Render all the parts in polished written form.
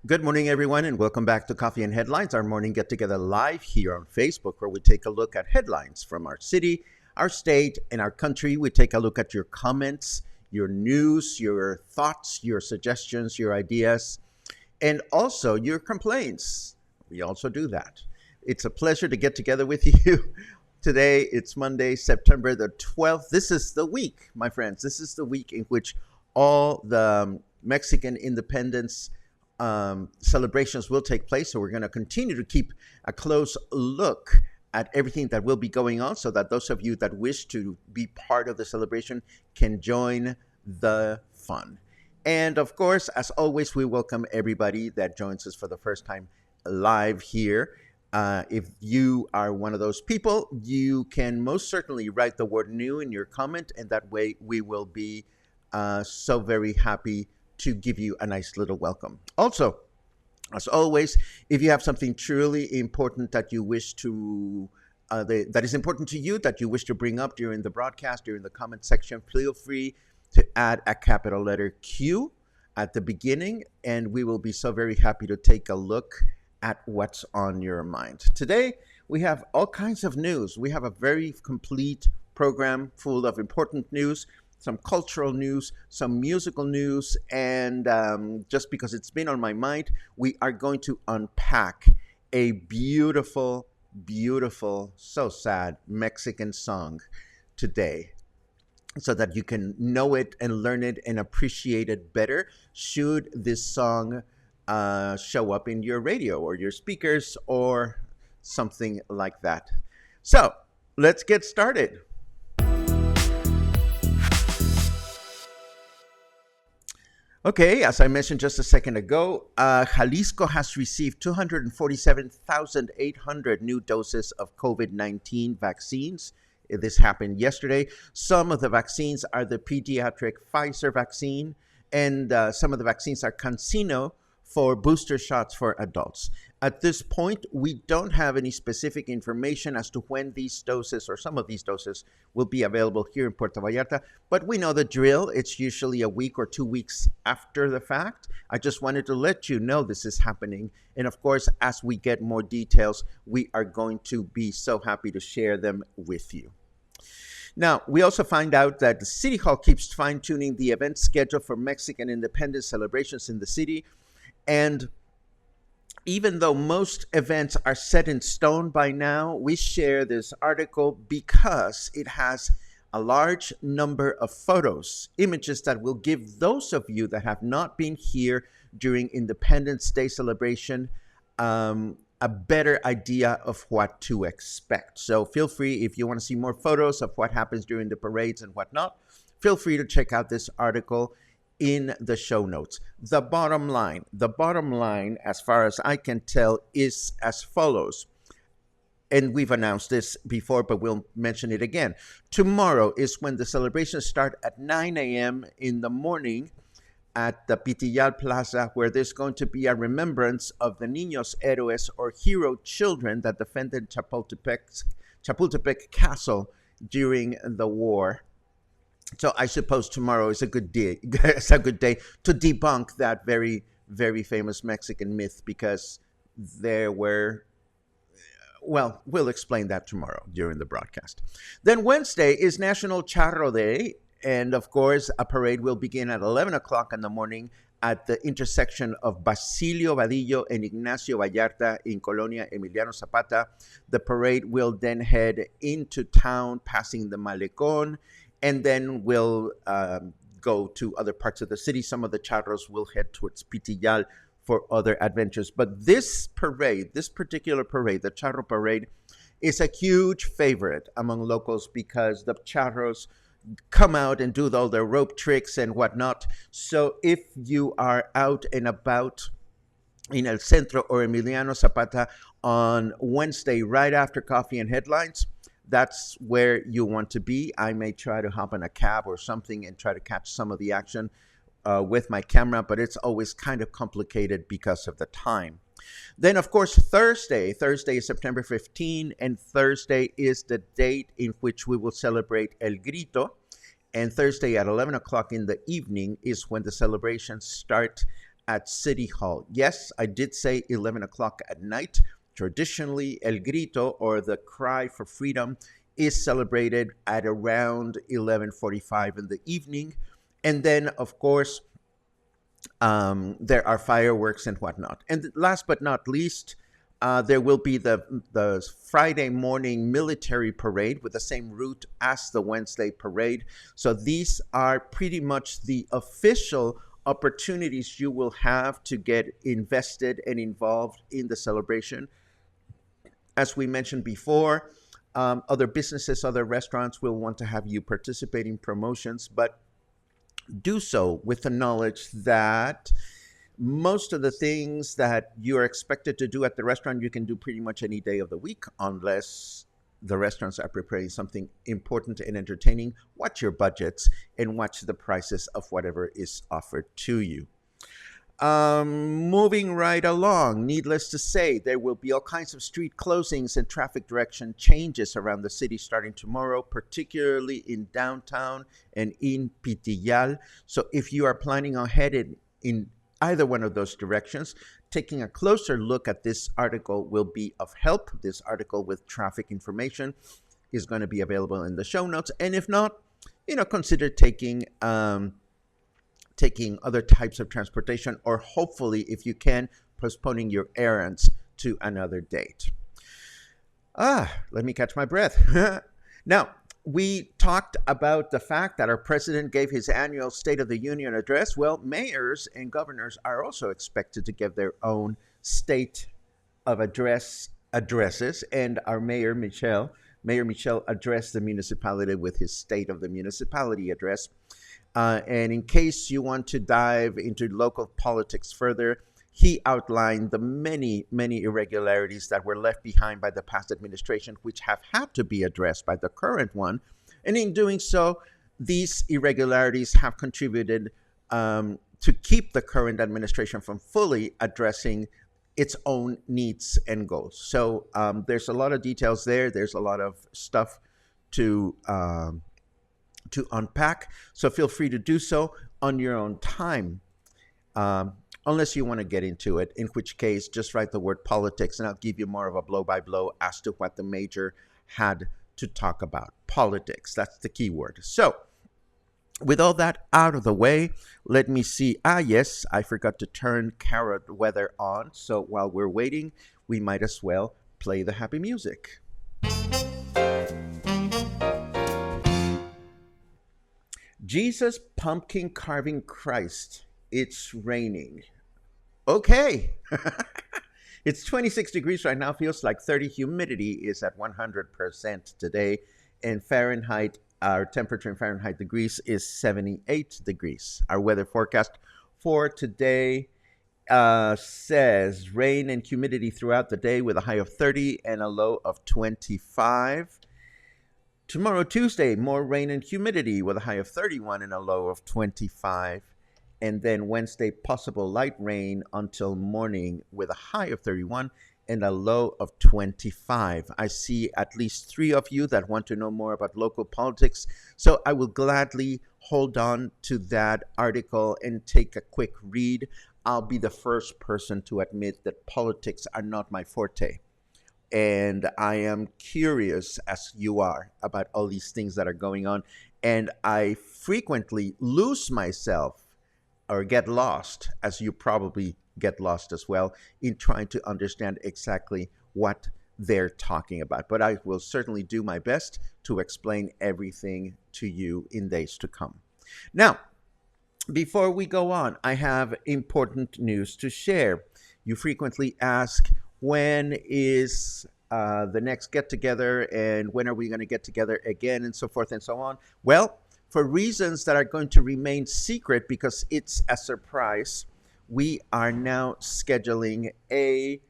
Good morning, everyone, and welcome back to Coffee and Headlines, our morning get-together live here on Facebook, where we take a look at headlines from our city, our state, and our country. We take a look at your comments, your news, your thoughts, your suggestions, your ideas, and also your complaints. We also do that. It's a pleasure to get together with you. Today, it's Monday, September the 12th. This is the week, my friends. This is the week in which all the Mexican independence celebrations will take place. So we're going to continue to keep a close look at everything that will be going on so that those of you that wish to be part of the celebration can join the fun. And of course, as always, we welcome everybody that joins us for the first time live here. If you are one of those people, you can most certainly write the word new in your comment, and that way we will be so very happy to give you a nice little welcome. Also, as always, if you have something truly important that you wish to, that is important to you, that you wish to bring up during the broadcast, during the comment section, feel free to add a capital letter Q at the beginning, and we will be so very happy to take a look at what's on your mind. Today, we have all kinds of news. We have a very complete program full of important news, some cultural news, some musical news, and just because it's been on my mind, we are going to unpack a beautiful, beautiful, so sad Mexican song today so that you can know it and learn it and appreciate it better should this song show up in your radio or your speakers or something like that. So let's get started. Okay, as I mentioned just a second ago, Jalisco has received 247,800 new doses of COVID-19 vaccines. This happened yesterday. Some of the vaccines are the pediatric Pfizer vaccine, and some of the vaccines are CanSino for booster shots for adults. At this point, we don't have any specific information as to when these doses or some of these doses will be available here in Puerto Vallarta, but we know the drill. It's usually a week or 2 weeks after the fact. I just wanted to let you know this is happening. And of course, as we get more details, we are going to be so happy to share them with you. Now, we also find out that the City Hall keeps fine-tuning the event schedule for Mexican independence celebrations in the city. And even though most events are set in stone by now, we share this article because it has a large number of photos, images that will give those of you that have not been here during Independence Day celebration a better idea of what to expect. So feel free, if you want to see more photos of what happens during the parades and whatnot, feel free to check out this article in the show notes. The bottom line, as far as I can tell, is as follows. and we've announced this before, but we'll mention it again. Tomorrow is when the celebrations start at 9 a.m. in the morning at the Pitillal Plaza, where there's going to be a remembrance of the Niños Héroes, or hero children, that defended Chapultepec Castle during the war. So I suppose tomorrow is a good day. It's a good day to debunk that very, very famous Mexican myth, because there were, well, we'll explain that tomorrow during the broadcast. Then Wednesday is National Charro Day. And of course, a parade will begin at 11 o'clock in the morning at the intersection of Basilio Vadillo and Ignacio Vallarta in Colonia Emiliano Zapata. The parade will then head into town, passing the Malecón, and then will go to other parts of the city. Some of the charros will head towards Pitillal for other adventures. But this parade, this particular parade, the Charro Parade, is a huge favorite among locals, because the charros come out and do all their rope tricks and whatnot. So if you are out and about in El Centro or Emiliano Zapata on Wednesday, right after Coffee and Headlines, that's where you want to be. I may try to hop in a cab or something and try to catch some of the action with my camera, but it's always kind of complicated because of the time. Then, of course, Thursday is September 15, and Thursday is the date in which we will celebrate El Grito. And Thursday at 11 o'clock in the evening is when the celebrations start at City Hall. Yes, I did say 11 o'clock at night. Traditionally, El Grito, or the cry for freedom, is celebrated at around 11:45 in the evening. And then, of course, there are fireworks and whatnot. And last but not least, there will be the Friday morning military parade with the same route as the Wednesday parade. So these are pretty much the official opportunities you will have to get invested and involved in the celebration. As we mentioned before, other businesses, other restaurants will want to have you participate in promotions, but do so with the knowledge that most of the things that you're expected to do at the restaurant, you can do pretty much any day of the week, unless the restaurants are preparing something important and entertaining. Watch your budgets and watch the prices of whatever is offered to you. Moving right along, needless to say, there will be all kinds of street closings and traffic direction changes around the city starting tomorrow, particularly in downtown and in Pitillal. So if you are planning on headed in either one of those directions, taking a closer look at this article will be of help. This article with traffic information is going to be available in the show notes. And if not, consider taking other types of transportation, or hopefully, if you can, postponing your errands to another date. Let me catch my breath. Now, we talked about the fact that our president gave his annual State of the Union address. Well, mayors and governors are also expected to give their own State of addresses, and our Mayor Michel addressed the municipality with his State of the Municipality address. And in case you want to dive into local politics further, he outlined the many, many irregularities that were left behind by the past administration, which have had to be addressed by the current one. And in doing so, these irregularities have contributed to keep the current administration from fully addressing its own needs and goals. So there's a lot of details there. There's a lot of stuff to unpack. So feel free to do so on your own time. Unless you want to get into it, in which case just write the word politics and I'll give you more of a blow-by-blow as to what the major had to talk about. Politics, that's the key word. So with all that out of the way, let me see. Yes, I forgot to turn Carrot Weather on. So while we're waiting, we might as well play the happy music. Jesus pumpkin carving Christ. It's raining. Okay. It's 26 degrees right now. Feels like 30. Humidity is at 100% today. And Fahrenheit, our temperature in Fahrenheit degrees is 78 degrees. Our weather forecast for today says rain and humidity throughout the day with a high of 30 and a low of 25. Tomorrow, Tuesday, more rain and humidity with a high of 31 and a low of 25. And then Wednesday, possible light rain until morning with a high of 31 and a low of 25. I see at least 3 of you that want to know more about local politics. So I will gladly hold on to that article and take a quick read. I'll be the first person to admit that politics are not my forte. And I am curious, as you are, about all these things that are going on. And I frequently lose myself or get lost, as you probably get lost as well, in trying to understand exactly what they're talking about. But I will certainly do my best to explain everything to you in days to come. Now, before we go on, I have important news to share. You frequently ask, when is the next get together and when are we going to get together again and so forth and so on? Well, for reasons that are going to remain secret because it's a surprise, we are now scheduling a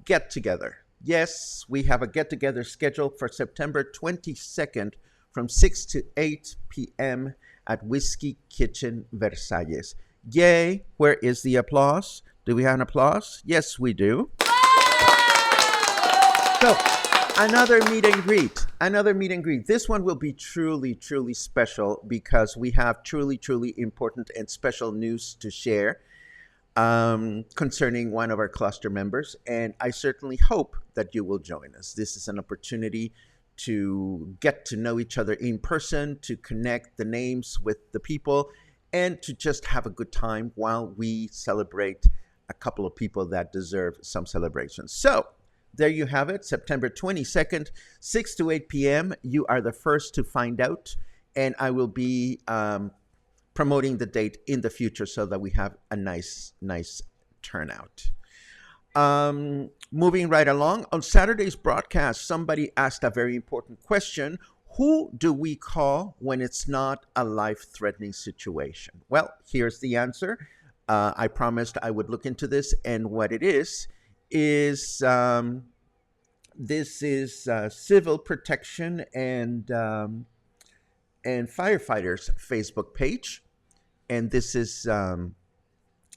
get together. Yes, we have a get together scheduled for September 22nd from 6 to 8 p.m. at Whiskey Kitchen Versalles. Yay! Where is the applause? Do we have an applause? Yes, we do. So, another meet and greet. This one will be truly, truly special because we have truly, truly important and special news to share concerning one of our cluster members. And I certainly hope that you will join us. This is an opportunity to get to know each other in person, to connect the names with the people, and to just have a good time while we celebrate a couple of people that deserve some celebration. So, there you have it, September 22nd, 6 to 8 p.m. You are the first to find out, and I will be promoting the date in the future so that we have a nice turnout. Moving right along, on Saturday's broadcast, somebody asked a very important question. Who do we call when it's not a life-threatening situation? Well, here's the answer. I promised I would look into this, and what it is this is Civil Protection and Firefighters Facebook page, and this is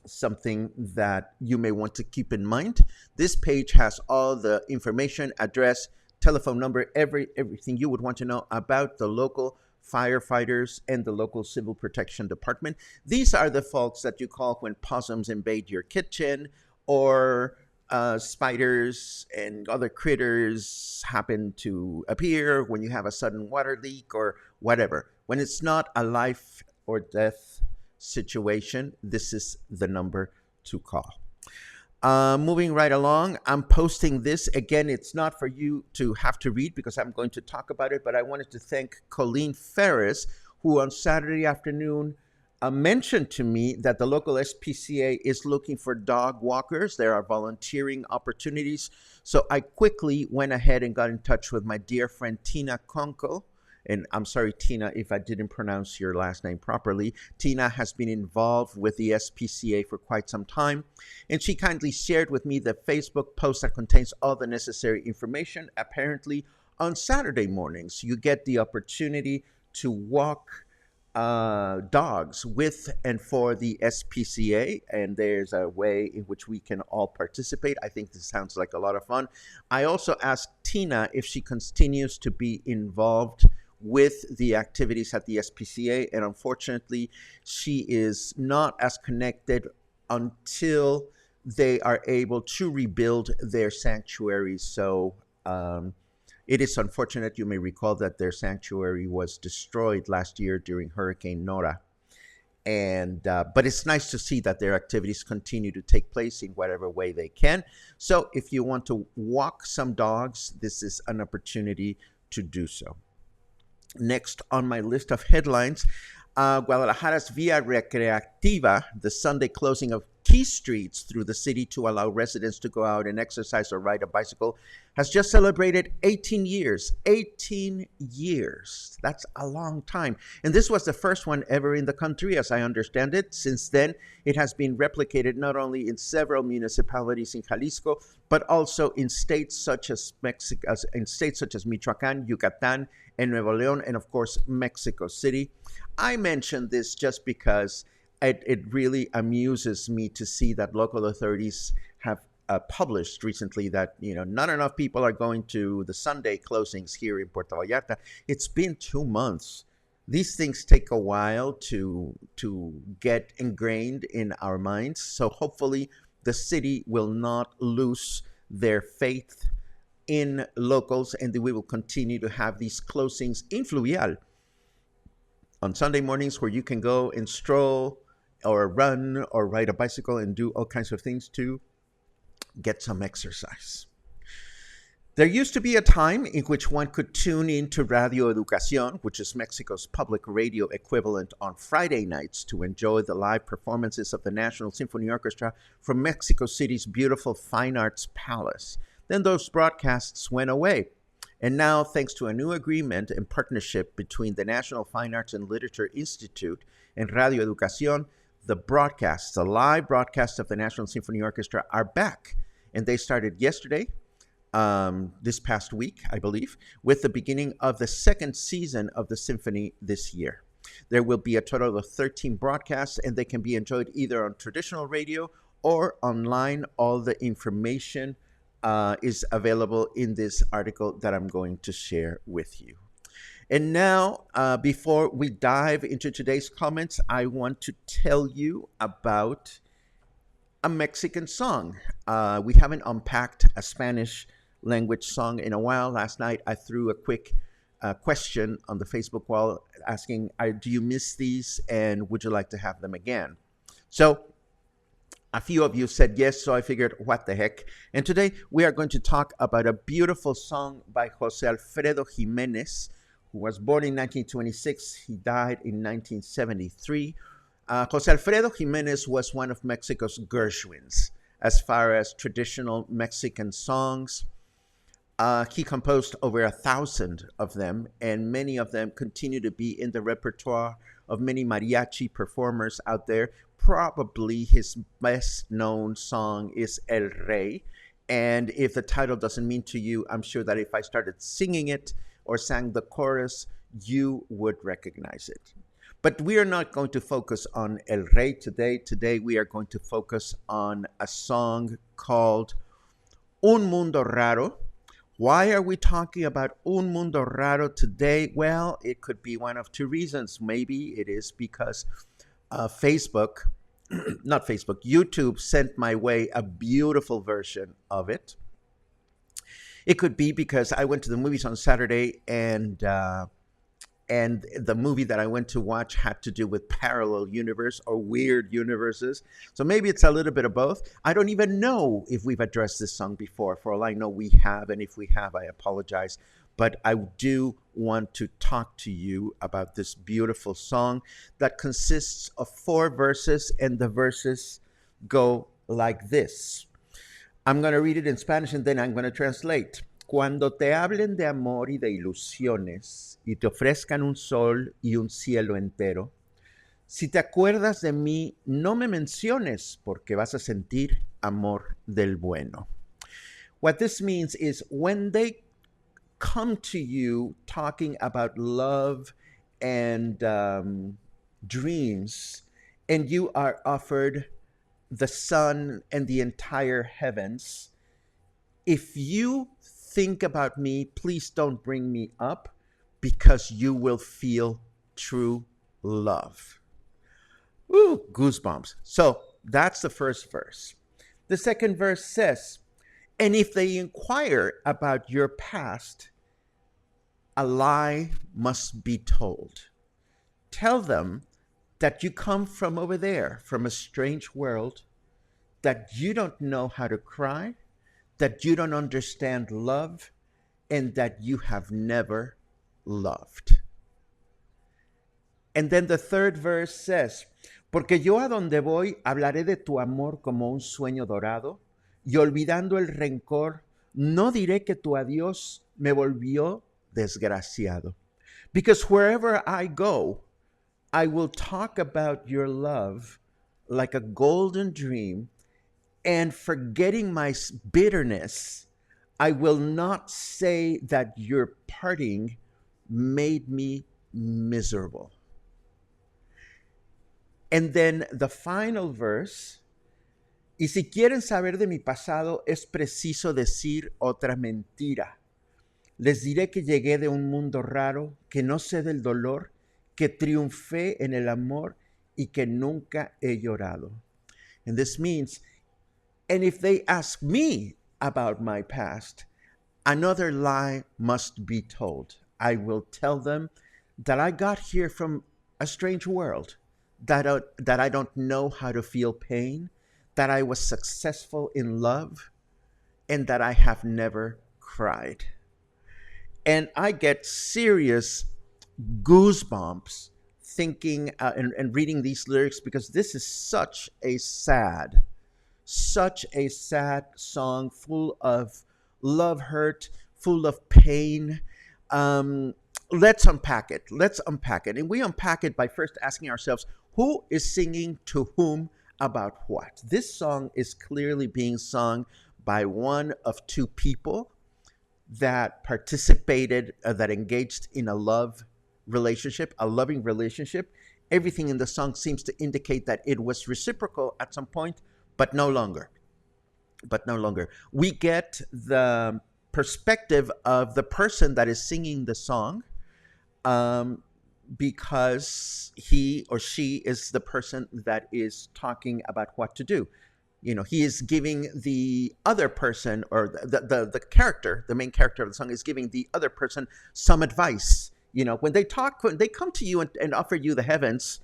something that you may want to keep in mind. This page has all the information, address, telephone number, everything you would want to know about the local firefighters and the local civil protection department. These are the folks that you call when possums invade your kitchen or spiders and other critters happen to appear when you have a sudden water leak or whatever. When it's not a life or death situation, this is the number to call. Moving right along, I'm posting this. Again, it's not for you to have to read because I'm going to talk about it, but I wanted to thank Colleen Ferris, who on Saturday afternoon mentioned to me that the local SPCA is looking for dog walkers. There are volunteering opportunities. So I quickly went ahead and got in touch with my dear friend Tina Kunkel. And I'm sorry, Tina, if I didn't pronounce your last name properly. Tina has been involved with the SPCA for quite some time. And she kindly shared with me the Facebook post that contains all the necessary information. Apparently, on Saturday mornings, you get the opportunity to walk dogs with and for the SPCA, and there's a way in which we can all participate. I think this sounds like a lot of fun. I also asked Tina if she continues to be involved with the activities at the SPCA, and unfortunately, she is not as connected until they are able to rebuild their sanctuary. So it is unfortunate. You may recall that their sanctuary was destroyed last year during Hurricane Nora. But it's nice to see that their activities continue to take place in whatever way they can. So if you want to walk some dogs, this is an opportunity to do so. Next on my list of headlines, Guadalajara's Via Recreativa, the Sunday closing of key streets through the city to allow residents to go out and exercise or ride a bicycle, has just celebrated 18 years. 18 years. That's a long time. And this was the first one ever in the country, as I understand it. Since then, it has been replicated not only in several municipalities in Jalisco, but also in states such as Mexico, in states such as Michoacán, Yucatán, and Nuevo León, and of course, Mexico City. I mention this just because it really amuses me to see that local authorities have published recently that not enough people are going to the Sunday closings here in Puerto Vallarta. It's been 2 months. These things take a while to get ingrained in our minds. So hopefully the city will not lose their faith in locals, and we will continue to have these closings in Fluvial on Sunday mornings where you can go and stroll or run or ride a bicycle and do all kinds of things to get some exercise. There used to be a time in which one could tune in to Radio Educación, which is Mexico's public radio equivalent, on Friday nights to enjoy the live performances of the National Symphony Orchestra from Mexico City's beautiful Fine Arts Palace. Then those broadcasts went away. And now, thanks to a new agreement and partnership between the National Fine Arts and Literature Institute and Radio Educación, the live broadcasts of the National Symphony Orchestra are back. And they started yesterday, this past week, I believe, with the beginning of the second season of the symphony this year. There will be a total of 13 broadcasts, and they can be enjoyed either on traditional radio or online. All the information is available in this article that I'm going to share with you. And now, before we dive into today's comments, I want to tell you about a Mexican song. We haven't unpacked a Spanish language song in a while. Last night, I threw a quick question on the Facebook wall asking, do you miss these and would you like to have them again? So a few of you said yes, so I figured, what the heck? And today we are going to talk about a beautiful song by José Alfredo Jiménez, who was born in 1926. He died in 1973. José Alfredo Jiménez was one of Mexico's Gershwins as far as traditional Mexican songs. He composed over 1,000 of them, and many of them continue to be in the repertoire of many mariachi performers out there. Probably his best known song is El Rey. And if the title doesn't mean to you, I'm sure that if I started singing it or sang the chorus, you would recognize it. But we are not going to focus on El Rey today. Today we are going to focus on a song called Un Mundo Raro. Why are we talking about Un Mundo Raro today? Well, it could be one of two reasons. Maybe it is because YouTube sent my way a beautiful version of it. It could be because I went to the movies on Saturday and the movie that I went to watch had to do with parallel universe or weird universes. So maybe it's a little bit of both. I don't even know if we've addressed this song before. For all I know, we have. And if we have, I apologize. But I do want to talk to you about this beautiful song that consists of 4 verses, and the verses go like this. I'm going to read it in Spanish and then I'm going to translate. Cuando te hablen de amor y de ilusiones y te ofrezcan un sol y un cielo entero, si te acuerdas de mí, no me menciones porque vas a sentir amor del bueno. What this means is when they come to you talking about love and dreams, and you are offered the sun and the entire heavens, if you think about me, please don't bring me up because you will feel true love. Ooh, goosebumps. So that's the first verse. The second verse says, and if they inquire about your past, a lie must be told. Tell them that you come from over there, from a strange world, that you don't know how to cry, that you don't understand love, and that you have never loved. And then the third verse says, Porque yo a donde voy hablaré de tu amor como un sueño dorado, y olvidando el rencor, no diré que tu adiós me volvió desgraciado. Because wherever I go, I will talk about your love like a golden dream, and forgetting my bitterness, I will not say that your parting made me miserable. And then the final verse, y si quieren saber de mi pasado, es preciso decir otra mentira. Les diré que llegué de un mundo raro, que no sé del dolor, que triunfé en el amor y que nunca he llorado. And this means, and if they ask me about my past, another lie must be told. I will tell them that I got here from a strange world, that I don't know how to feel pain, that I was successful in love, and that I have never cried. And I get serious goosebumps thinking and reading these lyrics, because this is such a sad song, full of love hurt, full of pain. Let's unpack it. And we unpack it by first asking ourselves, who is singing to whom about what? This song is clearly being sung by one of two people that participated, that engaged in a loving relationship. Everything in the song seems to indicate that it was reciprocal at some point, but no longer. We get the perspective of the person that is singing the song, because he or she is the person that is talking about what to do. He is giving the other person, or the character, the main character of the song, is giving the other person some advice. When they come to you and offer you the heavens,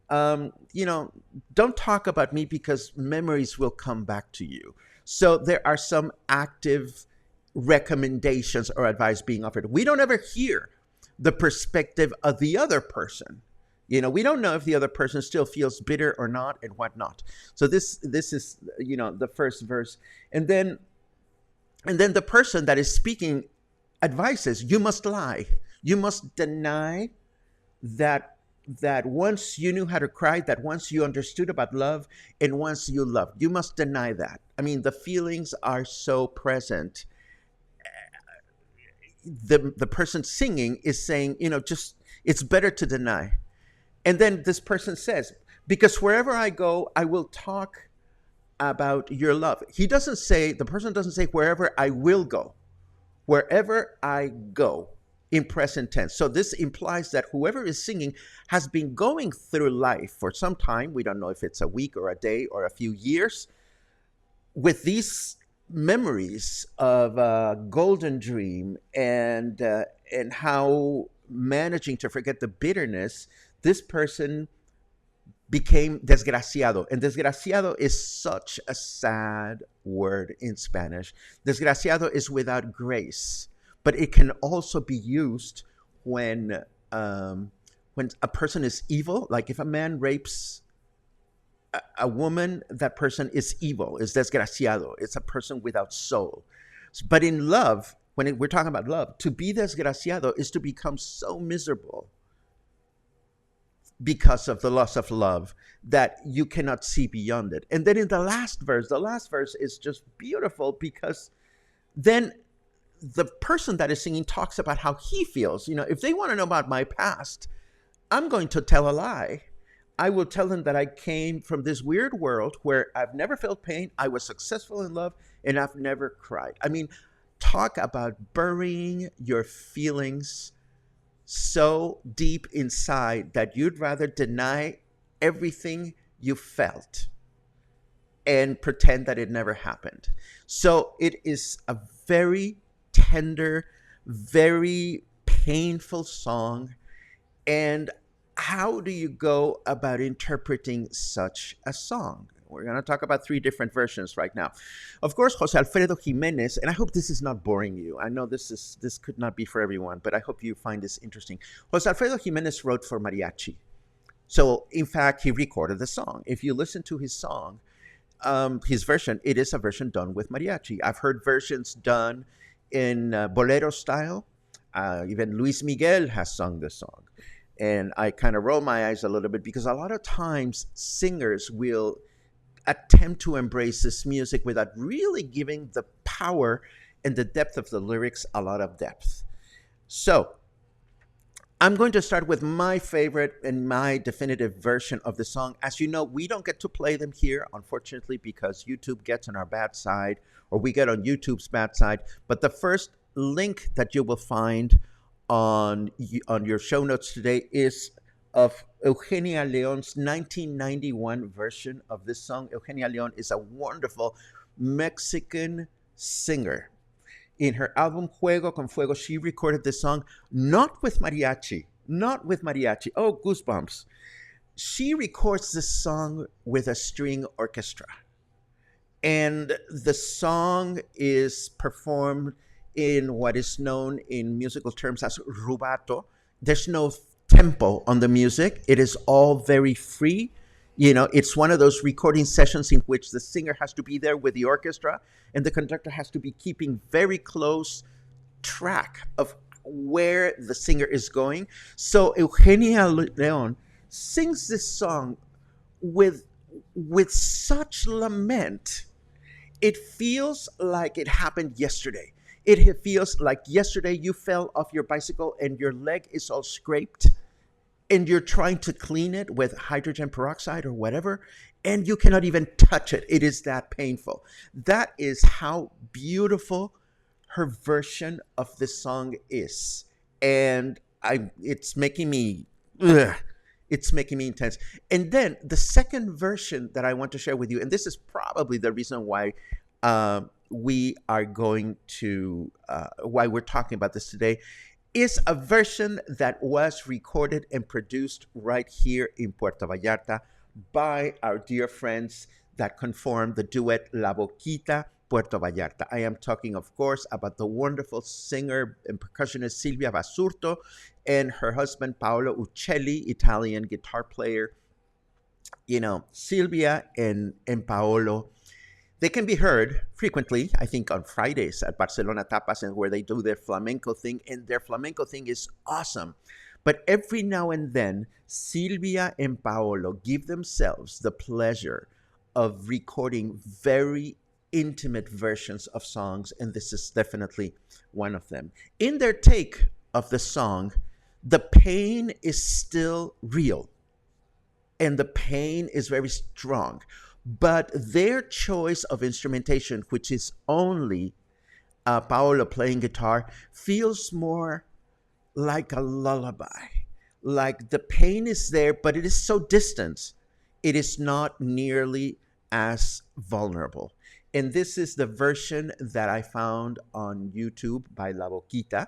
don't talk about me, because memories will come back to you. So there are some active recommendations or advice being offered. We don't ever hear the perspective of the other person. We don't know if the other person still feels bitter or not, and whatnot. So this is the first verse, and then the person that is speaking advises, you must lie, you must deny that once you knew how to cry, that once you understood about love, and once you loved, you must deny that. I mean, the feelings are so present. The person singing is saying, just, it's better to deny. And then this person says, because wherever I go, I will talk about your love. The person doesn't say wherever I will go. Wherever I go, in present tense. So this implies that whoever is singing has been going through life for some time. We don't know if it's a week or a day or a few years, with these memories of a golden dream, and how managing to forget the bitterness, this person became desgraciado. And desgraciado is such a sad word in Spanish. Desgraciado is without grace, but it can also be used when a person is evil. Like if a man rapes a woman, that person is evil, is desgraciado. It's a person without soul. But in love, we're talking about love, to be desgraciado is to become so miserable because of the loss of love that you cannot see beyond it. And then in the last verse is just beautiful, because then the person that is singing talks about how he feels. If they want to know about my past, I'm going to tell a lie. I will tell them that I came from this weird world where I've never felt pain, I was successful in love, and I've never cried. I mean, talk about burying your feelings so deep inside that you'd rather deny everything you felt and pretend that it never happened. So it is a very tender, very painful song. And how do you go about interpreting such a song? We're going to talk about 3 different versions right now. Of course, José Alfredo Jiménez, and I hope this is not boring you. I know this could not be for everyone, but I hope you find this interesting. José Alfredo Jiménez wrote for mariachi. So, in fact, he recorded the song. If you listen to his song, his version, it is a version done with mariachi. I've heard versions done in bolero style. Even Luis Miguel has sung this song. And I kind of roll my eyes a little bit because a lot of times singers will attempt to embrace this music without really giving the power and the depth of the lyrics a lot of depth. So I'm going to start with my favorite and my definitive version of the song. As you know, we don't get to play them here, unfortunately, because YouTube gets on our bad side, or we get on YouTube's bad side. But the first link that you will find on your show notes today is of Eugenia León's 1991 version of this song. Eugenia León is a wonderful Mexican singer. In her album Juego con Fuego, she recorded this song not with mariachi, not with mariachi. Oh, goosebumps. She records this song with a string orchestra. And the song is performed in what is known in musical terms as rubato. There's no tempo on the music. It is all very free. You know, it's one of those recording sessions in which the singer has to be there with the orchestra and the conductor has to be keeping very close track of where the singer is going. So Eugenia León sings this song with such lament. It feels like it happened yesterday. It feels like yesterday you fell off your bicycle and your leg is all scraped and you're trying to clean it with hydrogen peroxide or whatever, and you cannot even touch it. It is that painful. That is how beautiful her version of this song is. And it's making me intense. And then the second version that I want to share with you, and this is probably the reason why we are going to, why we're talking about this today, is a version that was recorded and produced right here in Puerto Vallarta by our dear friends that conform the duet La Boquita Puerto Vallarta. I am talking, of course, about the wonderful singer and percussionist Silvia Basurto and her husband Paolo Uccelli, Italian guitar player. You know, Silvia and Paolo, they can be heard frequently, I think, on Fridays at Barcelona Tapas, and where they do their flamenco thing, and their flamenco thing is awesome. But every now and then, Silvia and Paolo give themselves the pleasure of recording very intimate versions of songs, and this is definitely one of them. In their take of the song, the pain is still real, and the pain is very strong. But their choice of instrumentation, which is only Paolo playing guitar, feels more like a lullaby. Like the pain is there, but it is so distant. It is not nearly as vulnerable. And this is the version that I found on YouTube by La Boquita.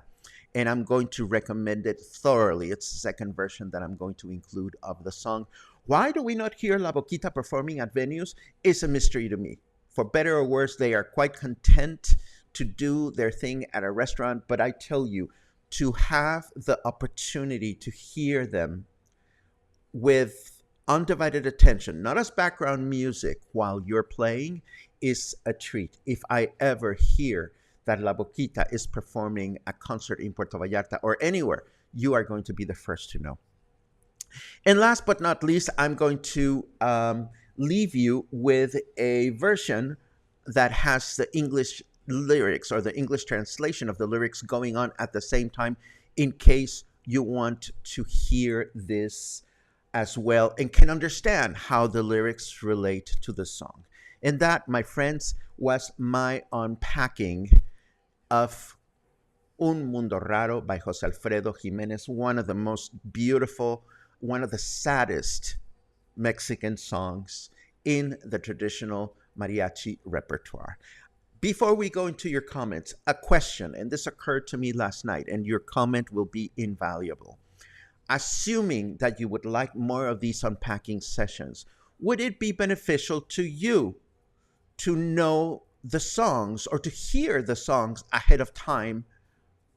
And I'm going to recommend it thoroughly. It's the second version that I'm going to include of the song. Why do we not hear La Boquita performing at venues? It's a mystery to me. For better or worse, they are quite content to do their thing at a restaurant. But I tell you, to have the opportunity to hear them with undivided attention, not as background music while you're playing, is a treat. If I ever hear that La Boquita is performing a concert in Puerto Vallarta or anywhere, you are going to be the first to know. And last but not least, I'm going to leave you with a version that has the English lyrics or the English translation of the lyrics going on at the same time, in case you want to hear this as well and can understand how the lyrics relate to the song. And that, my friends, was my unpacking of Un Mundo Raro by José Alfredo Jiménez, one of the most beautiful, one of the saddest Mexican songs in the traditional mariachi repertoire. Before we go into your comments, a question, and this occurred to me last night, and your comment will be invaluable. Assuming that you would like more of these unpacking sessions, would it be beneficial to you to know the songs or to hear the songs ahead of time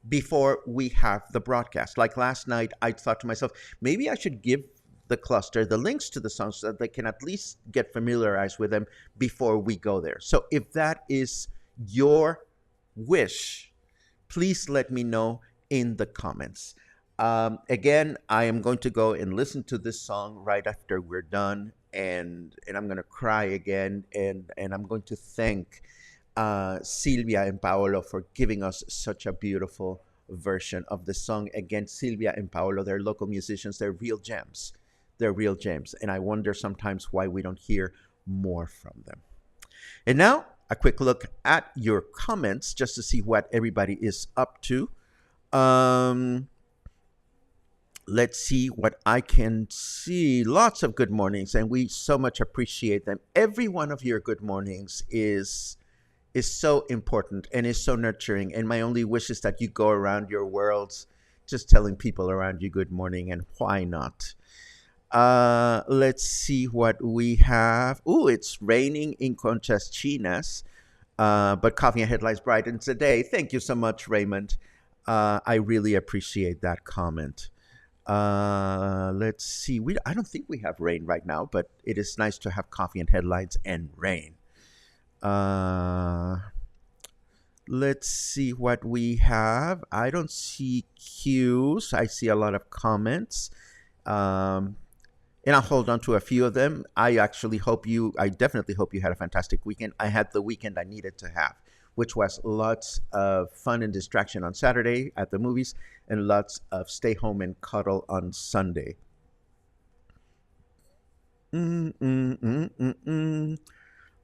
before we have the broadcast? Like last night, I thought to myself, maybe I should give the cluster the links to the songs so that they can at least get familiarized with them before we go there. So if that is your wish, please let me know in the comments. Again, I am going to go and listen to this song right after we're done, and I'm going to cry again, and I'm going to thank Silvia and Paolo for giving us such a beautiful version of the song. Again, Silvia and Paolo, they're local musicians. They're real gems. They're real gems, and I wonder sometimes why we don't hear more from them. And now, a quick look at your comments just to see what everybody is up to. Let's see what I can see. Lots of good mornings, and we so much appreciate them. Every one of your good mornings is so important and is so nurturing. And my only wish is that you go around your worlds just telling people around you good morning, and why not? Let's see what we have. Oh, it's raining in Conchas Chinas, but Coffee and Headlines brightens the day. Thank you so much, Raymond. I really appreciate that comment. Let's see. I don't think we have rain right now, but it is nice to have coffee and headlines and rain. Let's see what we have. I don't see cues. I see a lot of comments. And I'll hold on to a few of them. I definitely hope you had a fantastic weekend. I had the weekend I needed to have, which was lots of fun and distraction on Saturday at the movies and lots of stay home and cuddle on Sunday.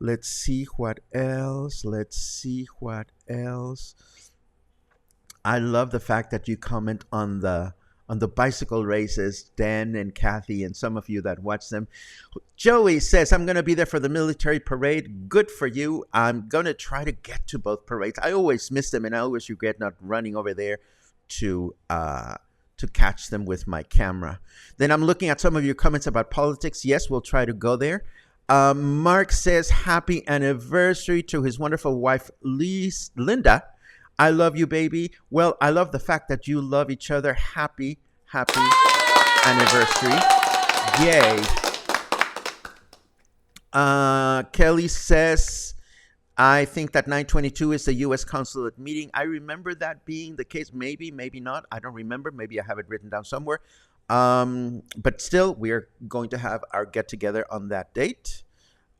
Let's see what else. I love the fact that you comment on the bicycle races, Dan and Kathy, and some of you that watch them. Joey says, I'm going to be there for the military parade. Good for you. I'm going to try to get to both parades. I always miss them, and I always regret not running over there to catch them with my camera. Then I'm looking at some of your comments about politics. Yes, we'll try to go there. Mark says, happy anniversary to his wonderful wife, Linda. I love you, baby. Well, I love the fact that you love each other. Happy anniversary. Yay. Kelly says, I think that 922 is the U.S. consulate meeting. I remember that being the case. Maybe not. I don't remember. Maybe I have it written down somewhere. But still, we're going to have our get-together on that date.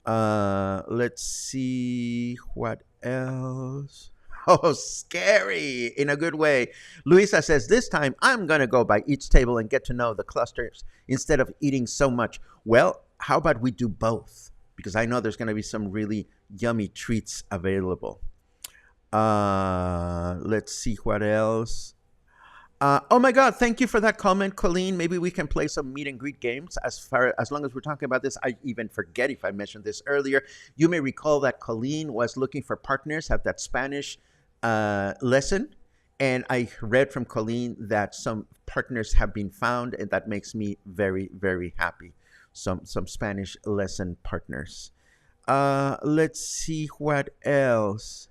Let's see what else. Oh, scary in a good way. Luisa says, this time I'm going to go by each table and get to know the clusters instead of eating so much. Well, how about we do both? Because I know there's going to be some really yummy treats available. Let's see what else. Oh my God, thank you for that comment, Colleen. Maybe we can play some meet and greet games. As long as we're talking about this, I even forget if I mentioned this earlier. You may recall that Colleen was looking for partners at that Spanish lesson. And I read from Colleen that some partners have been found, and that makes me very, very happy. Some Spanish lesson partners. Let's see what else.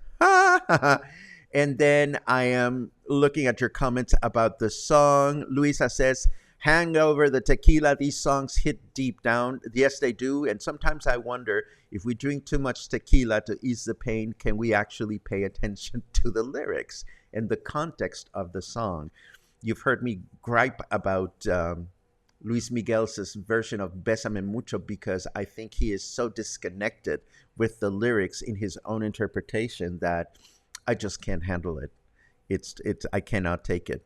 And then I am looking at your comments about the song. Luisa says, hangover, the tequila, these songs hit deep down. Yes, they do. And sometimes I wonder if we drink too much tequila to ease the pain, can we actually pay attention to the lyrics and the context of the song? You've heard me gripe about Luis Miguel's version of Bésame Mucho because I think he is so disconnected with the lyrics in his own interpretation that I just can't handle it. I cannot take it.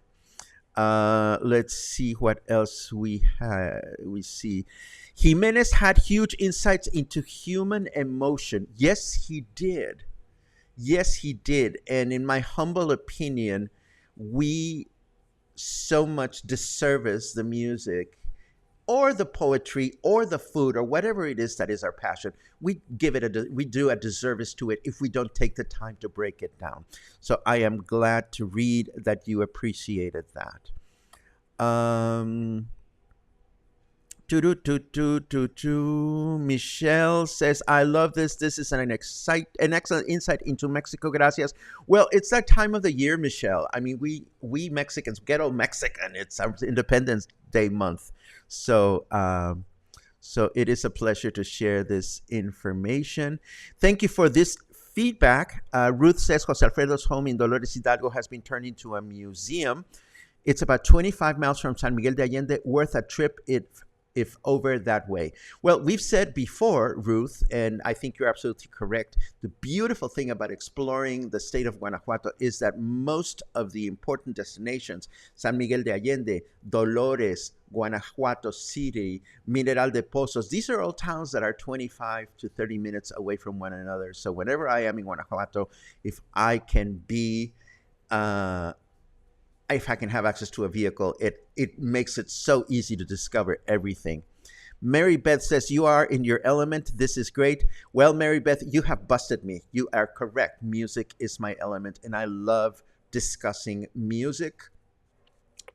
Let's see what else we see. Jiménez had huge insights into human emotion. Yes, he did. And in my humble opinion, we so much disservice the music or the poetry or the food or whatever it is that is our passion. We do a disservice to it if we don't take the time to break it down. So I am glad to read that you appreciated that. Michelle says, I love this. This is an excellent insight into Mexico. Gracias. Well, it's that time of the year, Michelle. I mean, we Mexicans, ghetto Mexican, it's our Independence Day month. So it is a pleasure to share this information. Thank you for this feedback. Ruth says Jose Alfredo's home in Dolores Hidalgo has been turned into a museum. It's about 25 miles from San Miguel de Allende, worth a trip if over that way. Well, we've said before, Ruth, and I think you're absolutely correct, the beautiful thing about exploring the state of Guanajuato is that most of the important destinations, San Miguel de Allende, Dolores, Guanajuato City, Mineral de Pozos, these are all towns that are 25 to 30 minutes away from one another. So whenever I am in Guanajuato, if I can have access to a vehicle, it makes it so easy to discover everything. Mary Beth says, you are in your element. This is great. Well, Mary Beth, you have busted me. You are correct. Music is my element, and I love discussing music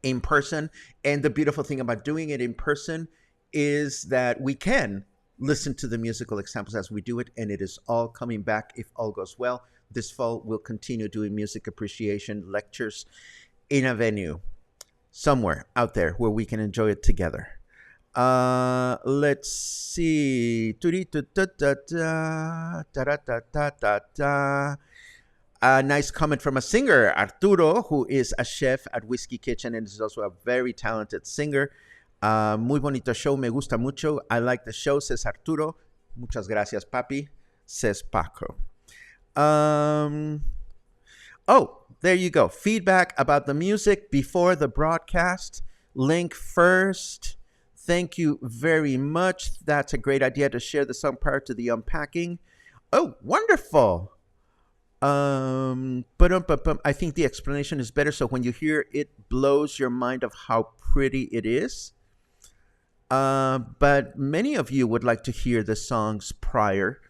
in person. And the beautiful thing about doing it in person is that we can listen to the musical examples as we do it, and it is all coming back if all goes well. This fall, we'll continue doing music appreciation lectures in a venue somewhere out there where we can enjoy it together. Let's see. A nice comment from a singer, Arturo, who is a chef at Whiskey Kitchen and is also a very talented singer. Muy bonito show, me gusta mucho. I like the show, says Arturo. Muchas gracias, papi, says Paco. Oh, there you go. Feedback about the music before the broadcast. Link first. Thank you very much. That's a great idea to share the song prior to the unpacking. Oh, wonderful. I think the explanation is better. So when you hear it, blows your mind of how pretty it is. But many of you would like to hear the songs prior.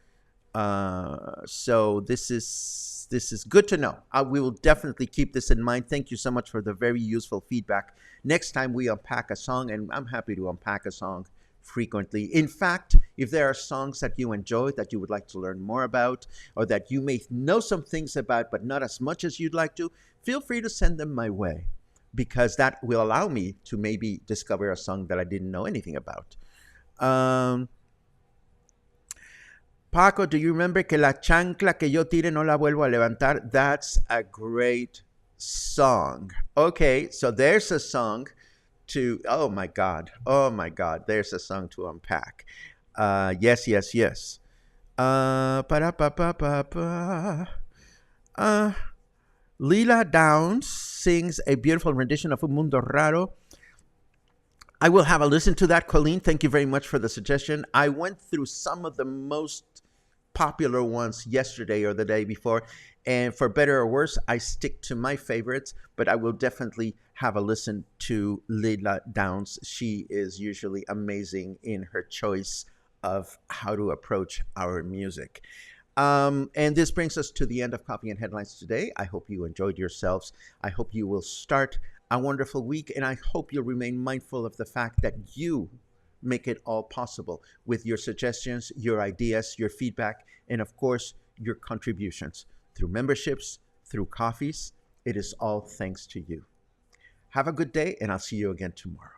So this is good to know. We will definitely keep this in mind. Thank you so much for the very useful feedback. Next time we unpack a song, and I'm happy to unpack a song frequently. In fact, if there are songs that you enjoy that you would like to learn more about, or that you may know some things about but not as much as you'd like to, feel free to send them my way, because that will allow me to maybe discover a song that I didn't know anything about. Paco, do you remember que la chancla que yo tire no la vuelvo a levantar? That's a great song. Okay, so there's a song to, oh my God, there's a song to unpack. Yes. Lila Downs sings a beautiful rendition of Mundo, Raro. I will have a listen to that, Colleen. Thank you very much for the suggestion. I went through some of the most popular ones yesterday or the day before, and for better or worse, I stick to my favorites, but I will definitely have a listen to Lila Downs. She is usually amazing in her choice of how to approach our music. And this brings us to the end of Coffee and Headlines today. I hope you enjoyed yourselves. I hope you will start a wonderful week, and I hope you'll remain mindful of the fact that you make it all possible with your suggestions, your ideas, your feedback, and of course, your contributions through memberships, through coffees. It is all thanks to you. Have a good day, and I'll see you again tomorrow.